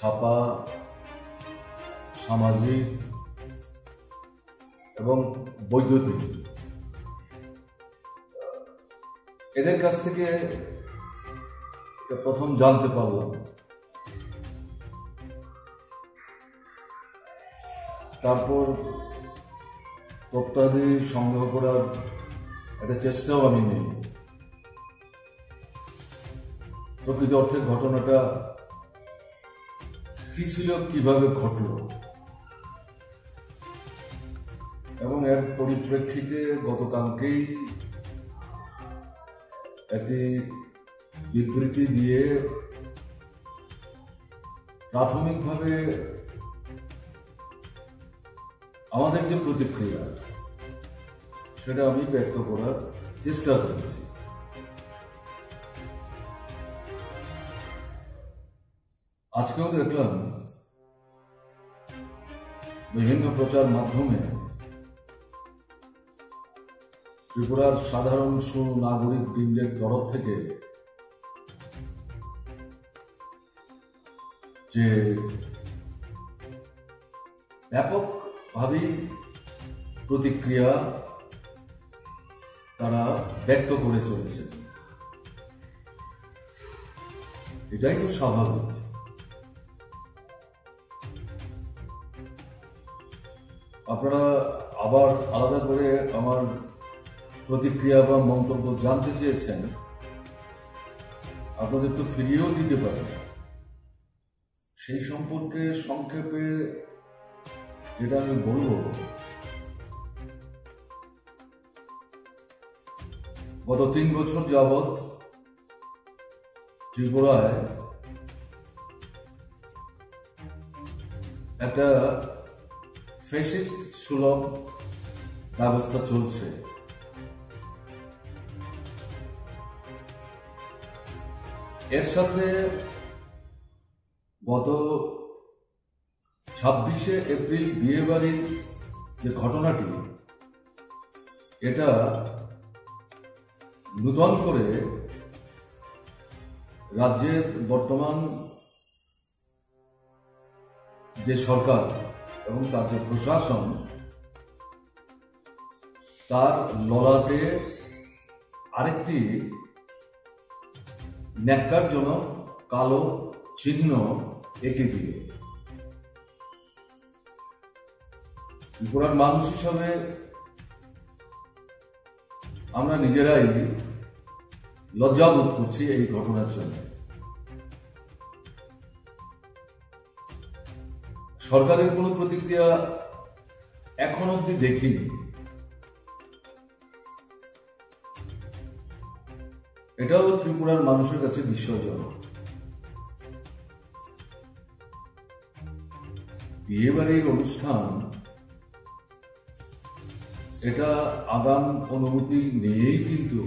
ছাপা, সামাজিক এবং বৈদ্যুতিক, এদের কাছ থেকে প্রথম জানতে পারলাম। তারপর তথ্যাদি সংগ্রহ করার একটা চেষ্টাও আমি নেই। প্রকৃত অর্থে ঘটনাটা কি ছিল, কিভাবে ঘটল, এবং এর পরিপ্রেক্ষিতে গতকালকেই একটি বিবৃতি দিয়ে প্রাথমিকভাবে আমাদের যে প্রতিক্রিয়া সেটা আমি ব্যক্ত করার চেষ্টা করেছি। আজকেও দেখলাম বিভিন্ন প্রচার মাধ্যমে ত্রিপুরার সাধারণ সুনাগরিক বৃন্দের তরফ থেকে যে ব্যাপকভাবে প্রতিক্রিয়া তারা ব্যক্ত করে চলেছে। এটাই তো স্বাভাবিক। আপনারা আবার আলাদা করে আমার প্রতিক্রিয়া বা মন্তব্য জানতে চেয়েছেন, আপনাদের তো ফিরিয়েও দিতে পারেন। সেই সম্পর্কে সংক্ষেপে যেটা আমি বলবো, গত 3 বছর যাবৎ ত্রিপুরায় একটা ফ্যাসিস্ট সুলভ ব্যবস্থা চলছে। এর সাথে গত 26শে এপ্রিল বিয়েবাড়ির যে ঘটনাটি, এটা নূতন করে রাজ্যের বর্তমান যে সরকার এবং তার যে প্রশাসন, তার ললাটে আরেকটি ন্যাক্কারজনক কালো চিহ্ন এঁকে দিয়ে ত্রিপুরার মানুষ হিসাবে আমরা নিজেরাই লজ্জাবোধ করছি এই ঘটনার জন্য। সরকারের কোনো প্রতিক্রিয়া এখন অব্দি দেখিনি। এটাও ত্রিপুরার মানুষের কাছে বিস্ময়জনক। বিয়েবাড়ির অনুষ্ঠান, এটা আগাম অনুমতি নিয়েই কিন্তু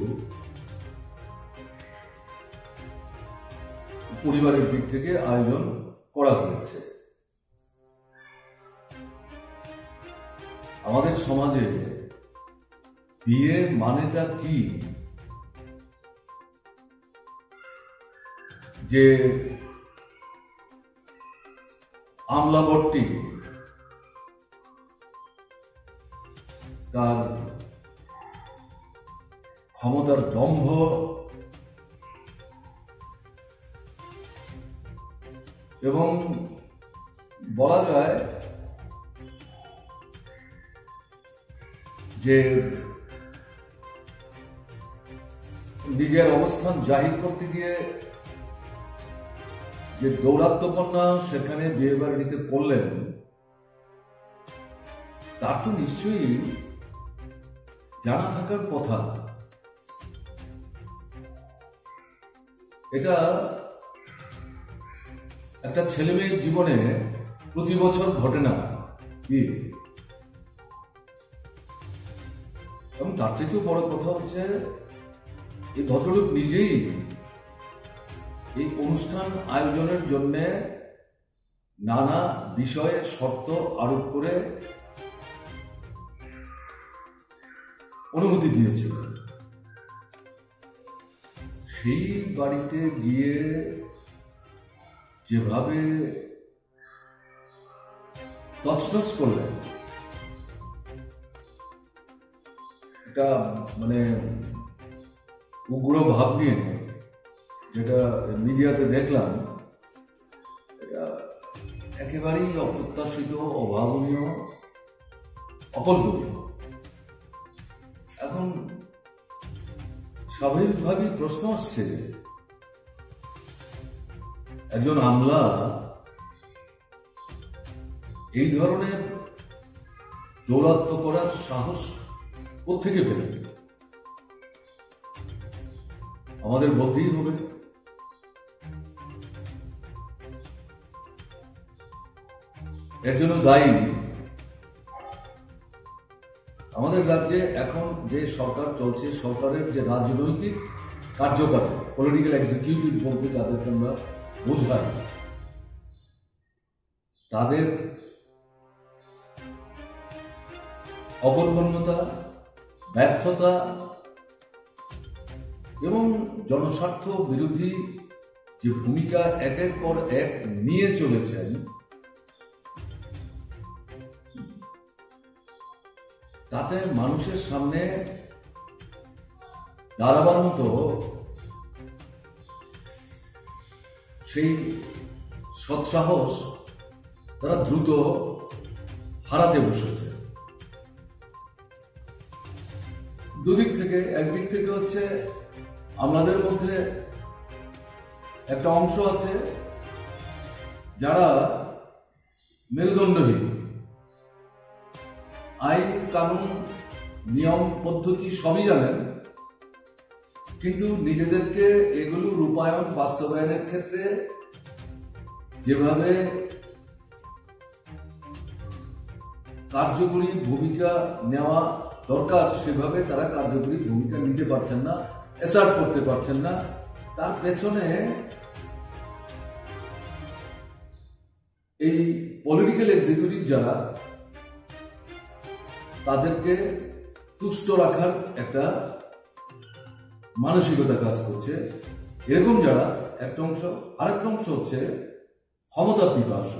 পরিবারের দিক থেকে আয়োজন করা হয়েছে। আমাদের সমাজে বিয়ে মানেটা কি, যে আমলাবর্তী তার ক্ষমতার দম্ভ এবং বলা যায় যে নিজের অবস্থান জাহির করতে গিয়ে যে দৌরাত্ম্যপন্না সেখানে বিয়ে বাড়িতে করলেন, তার তো নিশ্চয়ই জানা থাকার কথা। এটা একটা ছেলে মেয়ের জীবনে প্রতি বছর ঘটে না বিয়ে। এবং তার থেকেও বড় কথা হচ্ছে, এই ভদ্রলোক নিজেই এই অনুষ্ঠান আয়োজনের জন্য নানা বিষয়ে শর্ত আরোপ করে অনুমতি দিয়েছিল। সেই বাড়িতে গিয়ে যেভাবে তছনছ করলেন। একটা মানে উগ্র ভাব নিয়ে যেটা মিডিয়াতে দেখলাম, এটা একেবারেই অপ্রত্যাশিত, অভাবনীয়, অকল্পনীয়। এখন স্বাভাবিকভাবেই প্রশ্ন আসছে, একজন আমলা এই ধরনের দৌরাত্ম্য করার সাহস কোত্থেকে পেলেন? আমাদের বলতেই হবে। এর জন্য দায়ী আমাদের রাজ্যে এখন যে সরকার চলছে, সরকারের যে রাজনৈতিক কার্যকলাপ, পলিটিক্যাল এক্সিকিউটিভ বলতে যাদেরকে আমরা বোঝাই, তাদের অকর্মণ্যতা, ব্যর্থতা এবং জনস্বার্থ বিরোধী যে ভূমিকা একের পর এক নিয়ে চলেছেন, তাতে মানুষের সামনে দাঁড়াবার মতো সেই সৎসাহস তারা দ্রুত হারাতে বসেছে। দুদিক থেকে, একদিক থেকে হচ্ছে আমাদের মধ্যে একটা অংশ আছে যারা মেরুদণ্ডহীন, আইন কানুন নিয়ম পদ্ধতি সবই জানেন, কিন্তু নিজেদেরকে এগুলো রূপায়ণ বাস্তবায়নের ক্ষেত্রে যেভাবে কার্যকরী ভূমিকা নেওয়া দরকার সেভাবে তারা কার্যকরী ভূমিকা নিতে পারছেন না, অ্যাসার্ট করতে পারছেন না। তার পেছনে এই পলিটিক্যাল এক্সিকিউটিভ যারা, তাদেরকে তুষ্ট রাখার একটা মানসিকতা কাজ করছে, এরকম যারা একটা অংশ। আরেকটা অংশ হচ্ছে ক্ষমতা পিপাসু।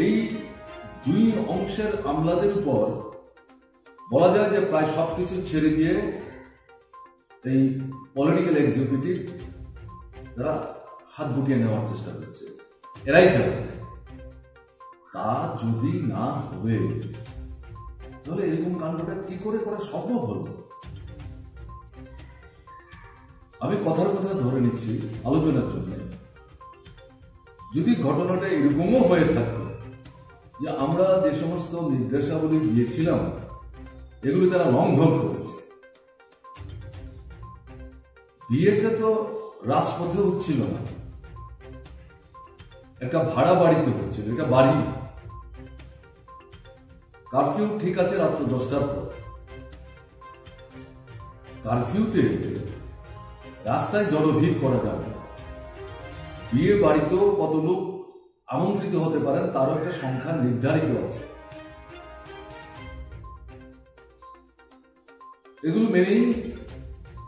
এই দুই অংশের আমলাদের উপর বলা যায় যে প্রায় সবকিছু ছেড়ে দিয়ে এই পলিটিক্যাল এক্সিকিউটিভ তারা হাত গুটিয়ে নেওয়ার চেষ্টা করছে, এরাই চালাবে। তা যদি না হবে তাহলে এরকম কাণ্ডটা কি করে করা সম্ভব হলো? আমি কথার কথা ধরে নিচ্ছি আলোচনার জন্য, যদি ঘটনাটা এরকমও হয়ে থাকতো যে আমরা যে সমস্ত নির্দেশাবলী দিয়েছিলাম এগুলো তারা লঙ্ঘন করেছে, বিয়েটা তো রাজপথে হচ্ছিল না, একটা ভাড়া বাড়িতে হচ্ছিল, এটা বাড়ি। কারফিউ ঠিক আছে রাত্র 10টার পর, কারফিউতে রাস্তায় জনভিড় করা যাবে না। বিয়ে বাড়িতেও কত লোক আমন্ত্রিত হতে পারেন তারও একটা সংখ্যা নির্ধারিত আছে। এগুলো মেনেই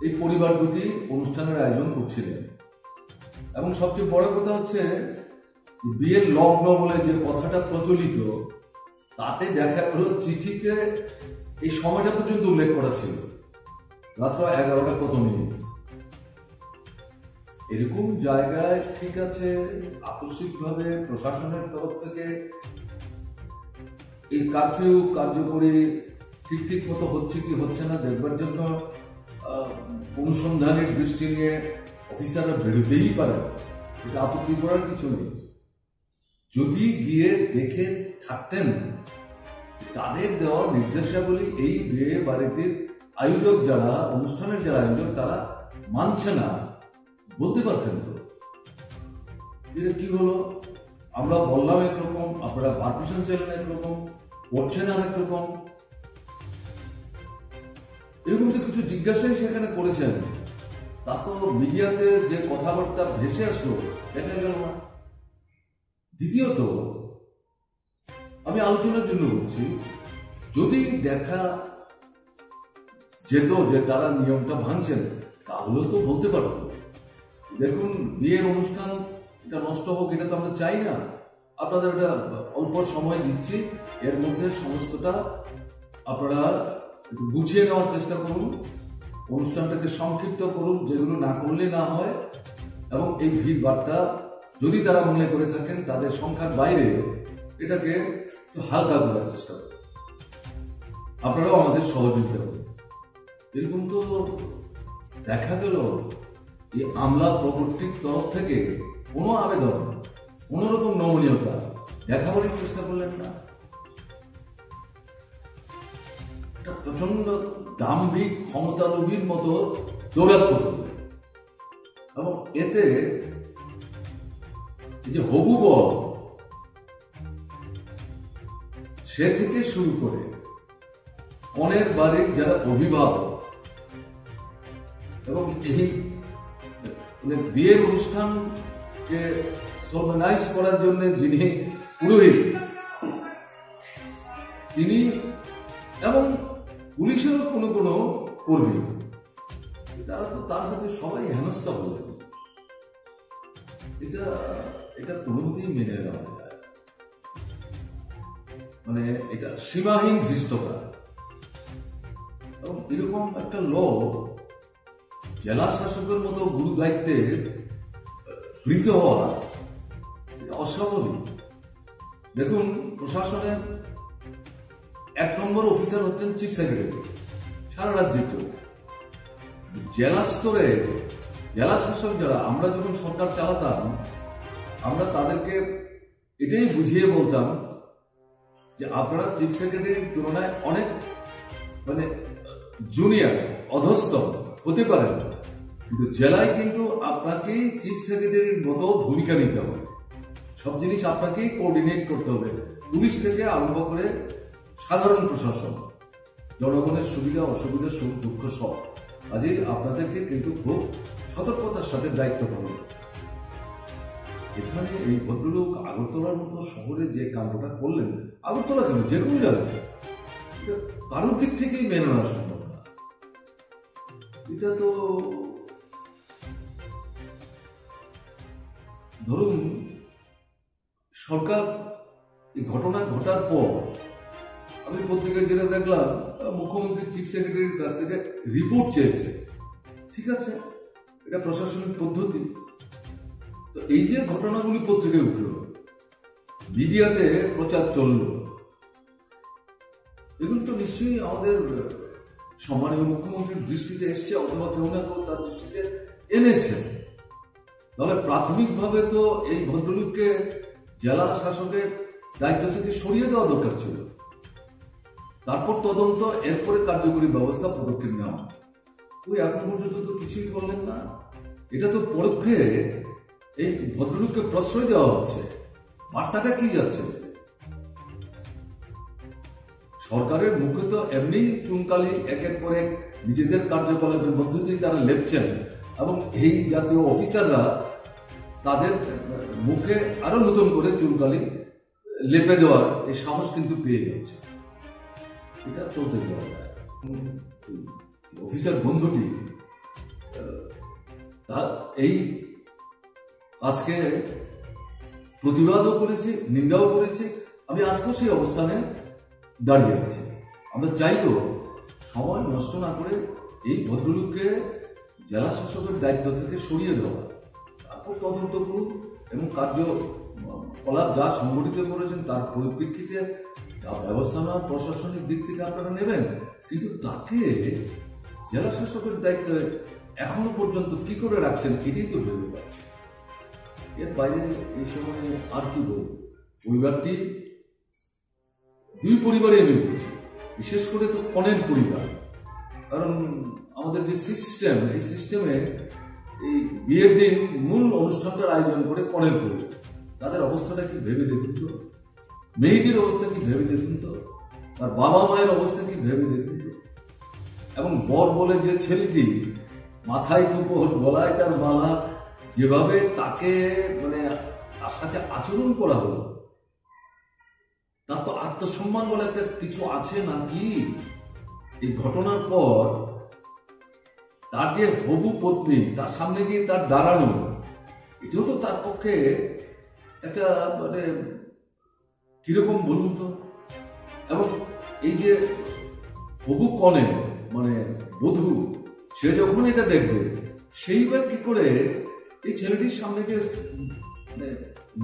এই পরিবার দুটি অনুষ্ঠানের আয়োজন করছিলেন। এবং সবচেয়ে বড় কথা হচ্ছে বিয়ের লগ্ন বলে যে কথাটা প্রচলিত, তাতে দেখা গেল চিঠিতে এই সময়টা পর্যন্ত উল্লেখ করা ছিল, রাত্র 11টা কত মিনিট। এরকম জায়গায় ঠিক আছে আকস্মিকভাবে প্রশাসনের তরফ থেকে এই কারফিউ কার্যকরী ঠিক মতো হচ্ছে কি হচ্ছে না দেখবার জন্য অনুসন্ধানের দৃষ্টি নিয়ে অফিসাররা বেরোতেই পারে, এটা আপত্তি করার কিছু নেই। যদি গিয়ে দেখে থাকতেন তাদের দেওয়া নির্দেশাবলী এই বিয়ে বাড়িটির আয়োজক যারা, অনুষ্ঠানের যারা আয়োজক তারা মানছে না, বলতে পারতেন তো এটা কি হলো, আমরা বললাম একরকম, আপনারা পারমিশন চাইলেন একরকম, করছেন আর একরকম। এরকম তো কিছু জিজ্ঞাসাই সেখানে করেছেন, তা তো মিডিয়াতে যে কথাবার্তা ভেসে আসলো দেখা গেল না। দ্বিতীয়ত, আমি আলোচনার জন্য বলছি, যদি দেখা যেত যে তারা নিয়মটা ভাঙছেন তাহলেও তো বলতে পারত, দেখুন বিয়ের অনুষ্ঠান এটা নষ্ট হোক, এটা তো আমরা চাই না, আপনাদের একটা অল্প সময় দিচ্ছি, এর মধ্যে সমস্তটা আপনারা একটু গুছিয়ে নেওয়ার চেষ্টা করুন, অনুষ্ঠানটাকে সংক্ষিপ্ত করুন, যেগুলো না করলে না হয়, এবং এই ভিড়ভাড়টা যদি তারা মনে করে থাকেন তাদের সংখ্যার বাইরে, এটাকে একটু হালকা করার চেষ্টা করুন। আপনারাও আমাদের সহযোগিতা করুন। এরকম তো দেখা গেল এই আমলা প্রকৃতির তরফ থেকে কোনো আবেদন, কোনো রকম নমনীয়তা দেখাবারই চেষ্টা করলেন না। একটা প্রচন্ড দাম্ভিক ক্ষমতালোভীর মতো দৌরাত্ম করলেন, এবং এতে যে হবু বর সে থেকে শুরু করে কনের বাড়ির যারা অভিভাবক এবং এই বিয়ের অনুষ্ঠানকে সর্বনাইজ করার জন্য যিনি পুরোহিত, তিনি এবং পুলিশেরও কোনো কোনো কর্মী, তারা তো তার হাতে সবাই হেনস্থা হলেন। এটা কোনোমতেই মেনে নেওয়া যায়, মানে এটা সীমাহীন ধৃষ্টতা। এবং এরকম একটা লোক জেলা শাসকের মতো গুরু দায়িত্বে গৃহীত হওয়া অস্বাভাবিক। দেখুন, প্রশাসনের 1 নম্বর অফিসার হচ্ছেন চিফ সেক্রেটারি, সারা রাজ্যের জন্য। জেলা স্তরে জেলা শাসক যারা, আমরা যখন সরকার চালাতাম, আমরা তাদেরকে এটাই বুঝিয়ে বলতাম যে আপনারা চিফ সেক্রেটারির তুলনায় অনেক মানে জুনিয়র, অধস্থ হতে পারেন, কিন্তু জেলায় কিন্তু আপনাকেই চিফ সেক্রেটারির মতো ভূমিকা নিতে হবে। সব জিনিস আপনাকেই কোঅর্ডিনেট করতে হবে, পুলিশ থেকে আরম্ভ করে সাধারণ প্রশাসন, জনগণের সুবিধা অসুবিধা সুখ দুঃখ সব। কাজেই আপনাদেরকে কিন্তু খুব সতর্কতার সাথে দায়িত্ব পালন করতে হবে। এখানে এই ভদ্রলোক আগরতলার মতো শহরে যে কাণ্ডটা করলেন, আগরতলা কেন, যে কোনো জায়গায়, কারোর দিক থেকেই মেনে নেওয়া সম্ভব না। এটা তো ধরুন, সরকার এই ঘটনা ঘটার পর আমি পত্রিকায় যেটা দেখলাম, মুখ্যমন্ত্রী চিফ সেক্রেটারির কাছ থেকে রিপোর্ট চেয়েছে। ঠিক আছে, এটা প্রশাসনিক পদ্ধতি। তো এই যে ঘটনাগুলি পত্রিকায় উঠল, মিডিয়াতে প্রচার চলল, এগুলো তো নিশ্চয়ই আমাদের সম্মানীয় মুখ্যমন্ত্রীর দৃষ্টিতে এসছে, অথবা কেউ না কেউ তার দৃষ্টিতে এনেছে। তবে প্রাথমিকভাবে তো এই ভদ্রলোককে জেলা শাসকের দায়িত্ব থেকে সরিয়ে দেওয়া দরকার ছিল, তারপর তদন্ত, এরপরে কার্যকরী ব্যবস্থা পদক্ষেপ নেওয়া। ওই এখন পর্যন্ত তো কিছুই করলেন না। এটা তো পরোক্ষে এই ভদ্রলোককে প্রশ্রয় দেওয়া হচ্ছে। বার্তাটা কি যাচ্ছে? সরকারের মুখে তো এমনি চুনকালি একের পর এক নিজেদের কার্যকলাপের মধ্য দিয়ে তারা লেপছেন, এবং এই জাতীয় অফিসাররা তাদের মুখে আরো নতুন করে চুনকালি লেপে দেওয়ার এই সাহস কিন্তু পেয়ে যাচ্ছে। এটা চলতে দেওয়া যায়। অফিসার বন্ধুটি এই আজকে প্রতিবাদও করেছে, নিন্দাও করেছে। আমি আজকেও সেই অবস্থানে দাঁড়িয়ে আছি। আমরা চাইব সময় নষ্ট না করে এই ভদ্রলোককে জেলা শাসকের দায়িত্ব থেকে সরিয়ে দেওয়া, তারপর তদন্ত করুন এবং কার্যকলাপ যা সংগঠিত করেছেন তার পরিপ্রেক্ষিতে যা ব্যবস্থা নেওয়ার প্রশাসনিক দিক থেকে আপনারা নেবেন। কিন্তু তাকে জেলা শাসকের দায়িত্বে এখনো পর্যন্ত কি করে রাখছেন, এটাই তো ভেবে পাচ্ছে। এর বাইরে এই সময় আর কি বলব? পরিবারটি দুই পরিবারে আমি বলছি, বিশেষ করে তো কনের পরিবার। কারণ আমাদের যে সিস্টেম, এই সিস্টেমে এই বিয়ের দিন মূল অনুষ্ঠানটার আয়োজন করে কনের পরিবার। তাদের অবস্থাটা কি ভেবে দেখুন তো, মেয়েটির অবস্থা কি ভেবে দেখুন তো, তার বাবা মায়ের অবস্থা কি ভেবে দেখুন তো। এবং বর বলে যে ছেলেটি, মাথায় টুপোর, গলায় তার মালা, যেভাবে তাকে মানে তার সাথে আচরণ করা হলো, তার তো আত্মসম্মান বলে একটা কিছু আছে নাকি? এই ঘটনার পর তার যে হবু পত্নী, তার সামনে গিয়ে তার দাঁড়ানো, এটাও তো তার পক্ষে একটা মানে কিরকম বলুন তো? এবং এই যে হবু কনে মানে বধূ, সে যখন এটা দেখবে সেইবার কি করে এই ছেলেটির সামনে যে মানে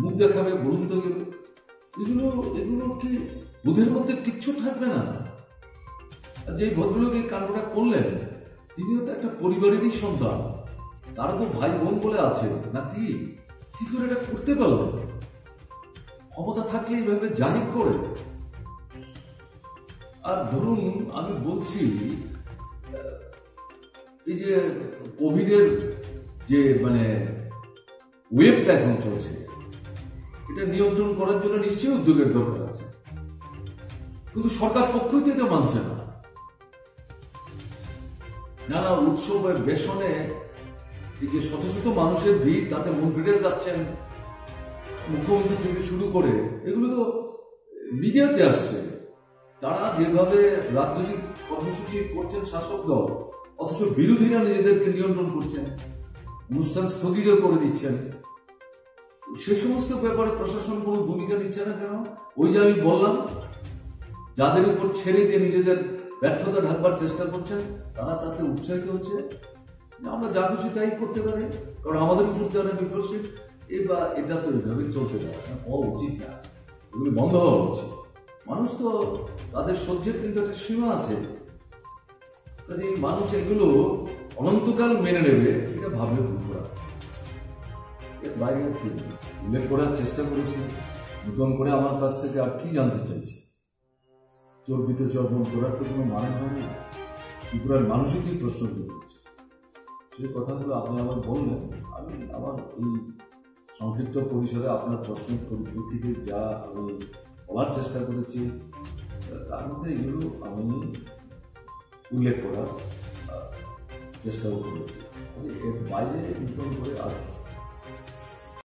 মুখ দেখাবে বলুন তো? এগুলো এগুলো কি বুধের মধ্যে কিচ্ছু থাকবে না? যে ভদ্রলোক এই কাণ্ডটা করলেন তিনিও তো একটা পরিবারেরই সন্তান, তারও তো ভাই বোন বলে আছে নাকি? কি করে এটা করতে পারলেন? ক্ষমতা থাকলে এইভাবে জাহির করে। আর ধরুন আমি বলছি, এই যে কোভিডের যে মানে ওয়েবটা এখন চলছে, এটা নিয়ন্ত্রণ করার জন্য নিশ্চয়ই উদ্যোগের দরকার আছে, কিন্তু সরকার পক্ষই তো এটা মানছে না। নানা উৎসবের বেশনে এই যে শত শত মানুষের ভিড়, তাতে মন্ত্রীরা যাচ্ছেন, মুখ্যমন্ত্রী থেকে শুরু করে, এগুলো তো মিডিয়াতে আসছে। তারা যেভাবে রাজনৈতিক কর্মসূচি করছেন শাসক দল, অথচ বিরোধীরা নিজেদেরকে নিয়ন্ত্রণ করছেন, অনুষ্ঠান স্থগিত করে দিচ্ছেন। সেই সমস্ত ব্যাপারে প্রশাসন কোনো ভূমিকা নিচ্ছে না কেন? ওই যে আমি বললাম, যাদের উপর ছেড়ে দিয়ে নিজেদের ব্যর্থতা ঢাকবার চেষ্টা করছেন, তারা তাতে উৎসাহিত হচ্ছে আমরা যা খুশি তাই করতে পারি, কারণ আমাদের উপর যারা নির্ভরশীল। এবার এটা তো এইভাবে চলতে পারে না, হওয়া উচিত না, এগুলি বন্ধ হওয়া উচিত। মানুষ তো তাদের সহ্যের কিন্তু একটা সীমা আছে, কাজে মানুষ এগুলো অনন্তকাল মেনে নেবে এটা ভাবলে ভুল করা। এর বাইরে উল্লেখ করার চেষ্টা করেছি, নতুন করে আমার কাছ থেকে আর কি জানতে চাইছি? চর্বিতে চর্বণ করার তো কোনো মানে হয় না। ত্রিপুরার মানুষই কি প্রশ্ন করছে, সেই কথাগুলো আপনি আবার বললেন। আমি আমার এই সংক্ষিপ্ত পরিসরে আপনার প্রশ্নের পরিপ্রেক্ষিতে যা আমি বলার চেষ্টা করেছি, তার মধ্যে এগুলো আমি উল্লেখ করার চেষ্টাও করেছি। এর বাইরে নতুন করে আর